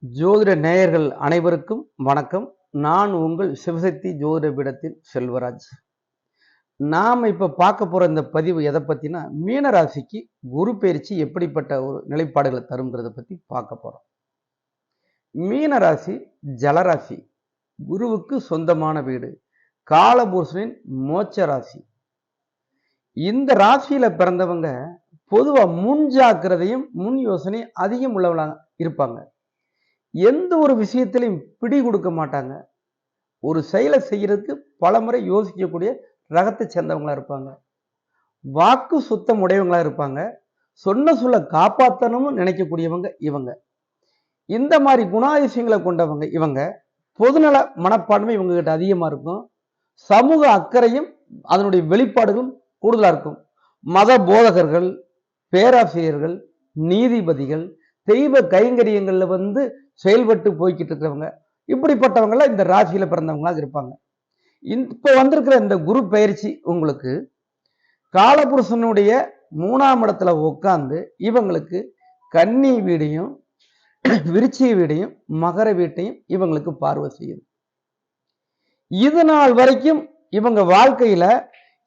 ஜோதிட நேயர்கள் அனைவருக்கும் வணக்கம். நான் உங்கள் சிவசக்தி ஜோதிட பீடத்தின் செல்வராஜ். நாம் இப்ப பார்க்க போற இந்த பதிவு எதை பத்தினா, மீன ராசிக்கு குரு பயிற்சி எப்படிப்பட்ட ஒரு நிலைப்பாடுகளை தருங்கிறத பத்தி பார்க்க போறோம். மீன ராசி ஜலராசி, குருவுக்கு சொந்தமான வீடு, காலபூஷணின் மோட்ச ராசி. இந்த ராசியில பிறந்தவங்க பொதுவா முன் ஜாக்கிரதையும் முன் யோசனை அதிகம் உள்ளவங்களா இருப்பாங்க. எந்த ஒரு விஷயத்திலையும் பிடி கொடுக்க மாட்டாங்க. ஒரு செயலை செய்யறதுக்கு பலமுறை யோசிக்கக்கூடிய ரகத்தை சேர்ந்தவங்களா இருப்பாங்க. வாக்கு சுத்தம் உடையவங்களா இருப்பாங்க. சொன்ன சொல்ல காப்பாற்றணும்னு நினைக்கக்கூடியவங்க இவங்க. இந்த மாதிரி குணாதிசயங்களை கொண்டவங்க இவங்க. பொதுநல மனப்பான்மை இவங்க கிட்ட அதிகமா இருக்கும். சமூக அக்கறையும் அதனுடைய வெளிப்பாடுகளும் கூடுதலா இருக்கும். மத போதகர்கள், பேராசிரியர்கள், நீதிபதிகள், தெய்வ கைங்கரியங்கள்ல செயல்பட்டு போய்கிட்டு இருக்கிறவங்க, இப்படிப்பட்டவங்க இந்த ராசியில பிறந்தவங்களாக இருப்பாங்க. இப்ப வந்திருக்கிற இந்த குரு பயிற்சி உங்களுக்கு காலபுருஷனுடைய 3ஆம் இடத்துல உட்கார்ந்து இவங்களுக்கு கன்னி வீடையும் விருச்சிக வீடையும் மகர வீட்டையும் இவங்களுக்கு பார்வை செய்யுது. இது நாள் வரைக்கும் இவங்க வாழ்க்கையில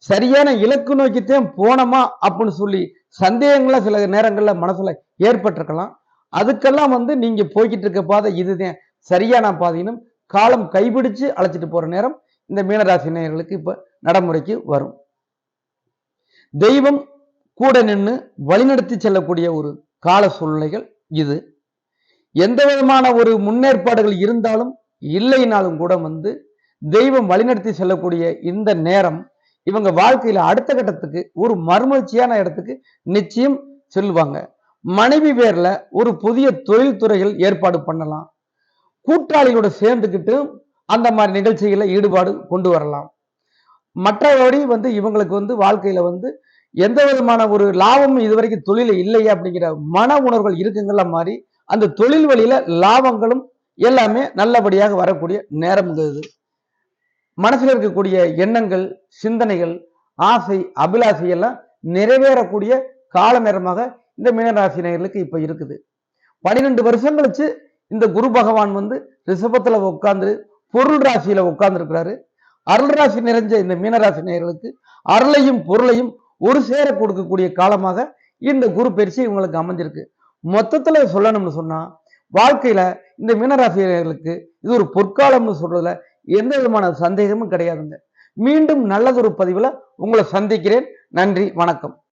சரியான இலக்கு நோக்கித்தான் போனோமா அப்படின்னு சொல்லி சந்தேகங்கள சில நேரங்கள்ல மனசுல ஏற்பட்டிருக்கலாம். அதுக்கெல்லாம் நீங்க போய்கிட்டு இருக்க பாதை இதுதான் சரியான பாதையினும் காலம் கைபிடிச்சு அழைச்சிட்டு போற நேரம் இந்த மீனராசி நேயர்களுக்கு இப்ப நடைமுறைக்கு வரும். தெய்வம் கூட நின்று வழிநடத்தி செல்லக்கூடிய ஒரு கால சூழ்நிலைகள் இது. எந்த விதமான ஒரு முன்னேற்பாடுகள் இருந்தாலும் இல்லைனாலும் கூட தெய்வம் வழிநடத்தி செல்லக்கூடிய இந்த நேரம் இவங்க வாழ்க்கையில அடுத்த கட்டத்துக்கு ஒரு மறுமலர்ச்சியான இடத்துக்கு நிச்சயம் செல்வாங்க. மனைவி பேர்ல ஒரு புதிய தொழில் துறைகள் ஏற்பாடு பண்ணலாம். கூட்டாளிகளோட சேர்ந்துக்கிட்டு அந்த மாதிரி நிகழ்ச்சிகளை ஈடுபாடு கொண்டு வரலாம். மற்றபடி இவங்களுக்கு வாழ்க்கையில எந்த விதமான ஒரு லாபமும் இதுவரைக்கும் தொழில இல்லையா அப்படிங்கிற மன உணர்வுகள் இருக்குங்கிற மாதிரி அந்த தொழில் வழியில லாபங்களும் எல்லாமே நல்லபடியாக வரக்கூடிய நேரம்ங்கிறது. மனசுல இருக்கக்கூடிய எண்ணங்கள், சிந்தனைகள், ஆசை, அபிலாசை எல்லாம் நிறைவேறக்கூடிய கால நேரமாக இந்த மீனராசினியர்களுக்கு இப்ப இருக்குது. 12 வருஷம் கழிச்சு இந்த குரு பகவான் ரிஷபத்துல உட்கார்ந்து பொருள் ராசியில உட்கார்ந்து இருக்கிறாரு. அருள் ராசி நிறைஞ்ச இந்த மீனராசினியர்களுக்கு அருளையும் பொருளையும் ஒரு சேர கொடுக்கக்கூடிய காலமாக இந்த குரு பயிற்சி இவங்களுக்கு அமைஞ்சிருக்கு. மொத்தத்துல சொல்லணும்னு சொன்னா வாழ்க்கையில இந்த மீனராசினியர்களுக்கு இது ஒரு பொற்காலம்னு சொல்றதுல எந்த விதமான சந்தேகமும் கிடையாதுங்க. மீண்டும் நல்லதொரு பதிவுல உங்களை சந்திக்கிறேன். நன்றி, வணக்கம்.